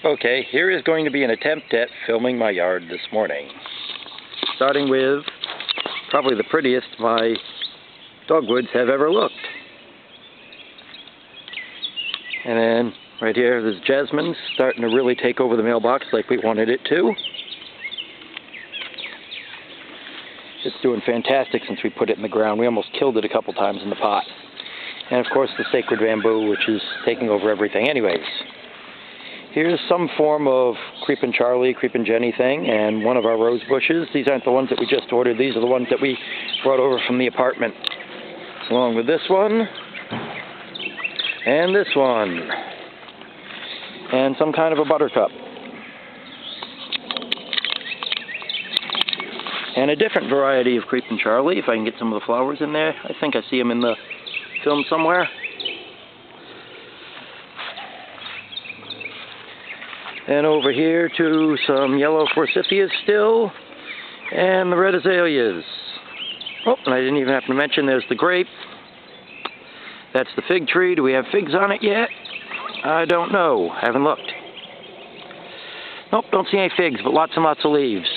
Okay, here is going to be an attempt at filming my yard this morning. Starting with probably the prettiest my dogwoods have ever looked. And then right here, there's jasmine starting to really take over the mailbox like we wanted it to. It's doing fantastic since we put it in the ground. We almost killed it a couple times in the pot. And of course the sacred bamboo, which is taking over everything. Anyways, here's some form of Creepin' Charlie, Creepin' Jenny thing, and one of our rose bushes. These aren't the ones that we just ordered. These are the ones that we brought over from the apartment. Along with this one, and this one, and some kind of a buttercup. And a different variety of Creepin' Charlie, if I can get some of the flowers in there. I think I see them in the film somewhere. And over here to some yellow forsythias still, and the red azaleas. Oh, and I didn't even have to mention there's the grape. That's the fig tree. Do we have figs on it yet? I don't know. Haven't looked. Nope, don't see any figs, but lots and lots of leaves.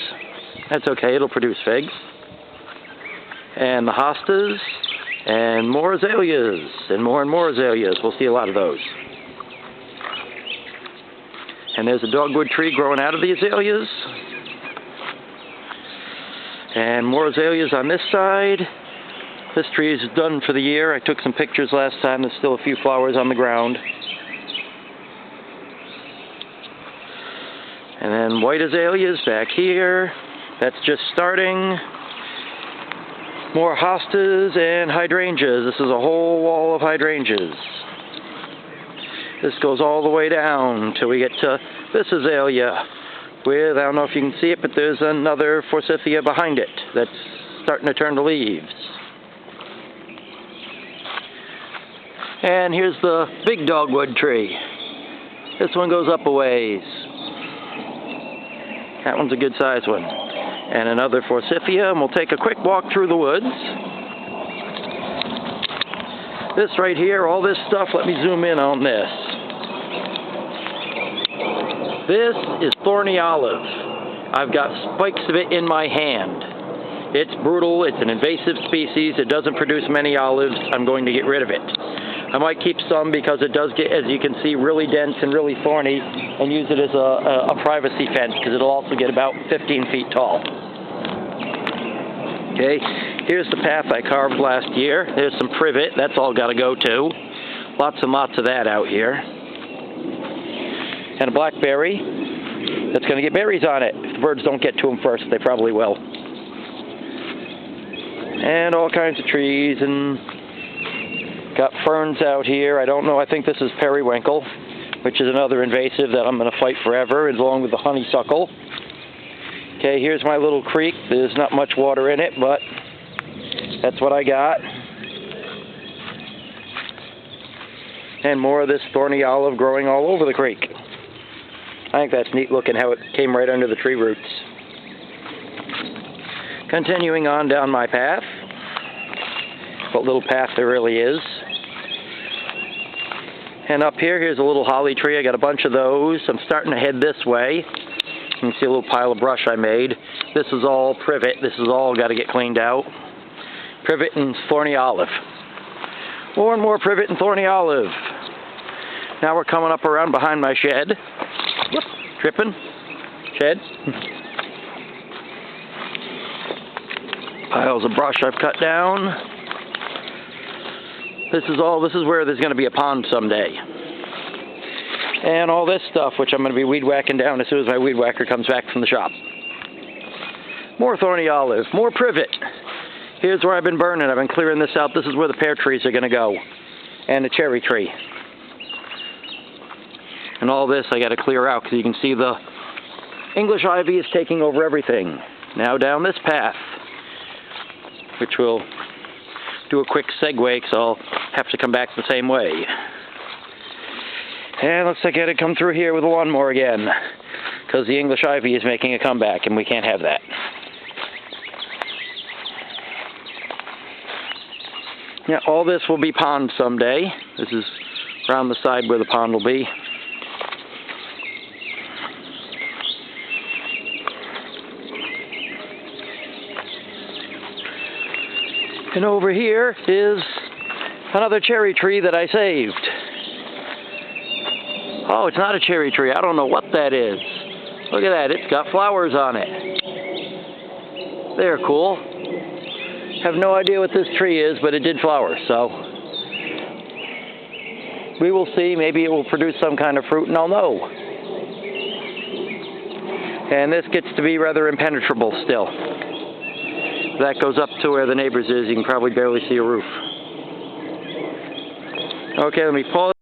That's okay, it'll produce figs. And the hostas, and more azaleas, and more azaleas. We'll see a lot of those. And there's a dogwood tree growing out of the azaleas. And more azaleas on this side. This tree is done for the year. I took some pictures last time. There's still a few flowers on the ground. And then white azaleas back here. That's just starting. More hostas and hydrangeas. This is a whole wall of hydrangeas. This goes all the way down till we get to this azalea with, I don't know if you can see it, but there's another forsythia behind it that's starting to turn to leaves. And here's the big dogwood tree. This one goes up a ways. That one's a good sized one. And another forsythia, and we'll take a quick walk through the woods. This right here, all this stuff, let me zoom in on this. This is thorny olive. I've got spikes of it in my hand. It's brutal, it's an invasive species, it doesn't produce many olives, I'm going to get rid of it. I might keep some because it does get, as you can see, really dense and really thorny, and use it as a privacy fence, because it'll also get about 15 feet tall. Okay, here's the path I carved last year. There's some privet, that's all got to go too. Lots and lots of that out here. And a blackberry that's going to get berries on it. If the birds don't get to them first, they probably will. And all kinds of trees, and got ferns out here. I don't know, I think this is periwinkle, which is another invasive that I'm going to fight forever, along with the honeysuckle. Okay, here's my little creek. There's not much water in it, but that's what I got. And more of this thorny olive growing all over the creek. I think that's neat looking how it came right under the tree roots. Continuing on down my path. What little path there really is. And up here, here's a little holly tree. I got a bunch of those. I'm starting to head this way. You can see a little pile of brush I made. This is all privet. This is all got to get cleaned out. Privet and thorny olive. More and more privet and thorny olive. Now we're coming up around behind my shed. Whoop, tripping. Shed. Piles of brush I've cut down. This is where there's going to be a pond someday. And all this stuff, which I'm going to be weed whacking down as soon as my weed whacker comes back from the shop. More thorny olive, more privet. Here's where I've been burning. I've been clearing this out. This is where the pear trees are going to go. And the cherry tree. And all this I got to clear out because you can see the English ivy is taking over everything. Now down this path, which will do a quick segue because I'll have to come back the same way. And looks like I got to come through here with a lawnmower again because the English ivy is making a comeback and we can't have that. Yeah, all this will be pond someday. This is around the side where the pond will be. And over here is another cherry tree that I saved. Oh, it's not a cherry tree. I don't know what that is. Look at that. It's got flowers on it. They're cool. Have no idea what this tree is, but it did flower, so we will see. Maybe it will produce some kind of fruit, and I'll know. And this gets to be rather impenetrable still. That goes up to where the neighbor's is. You can probably barely see a roof. Okay, let me pause.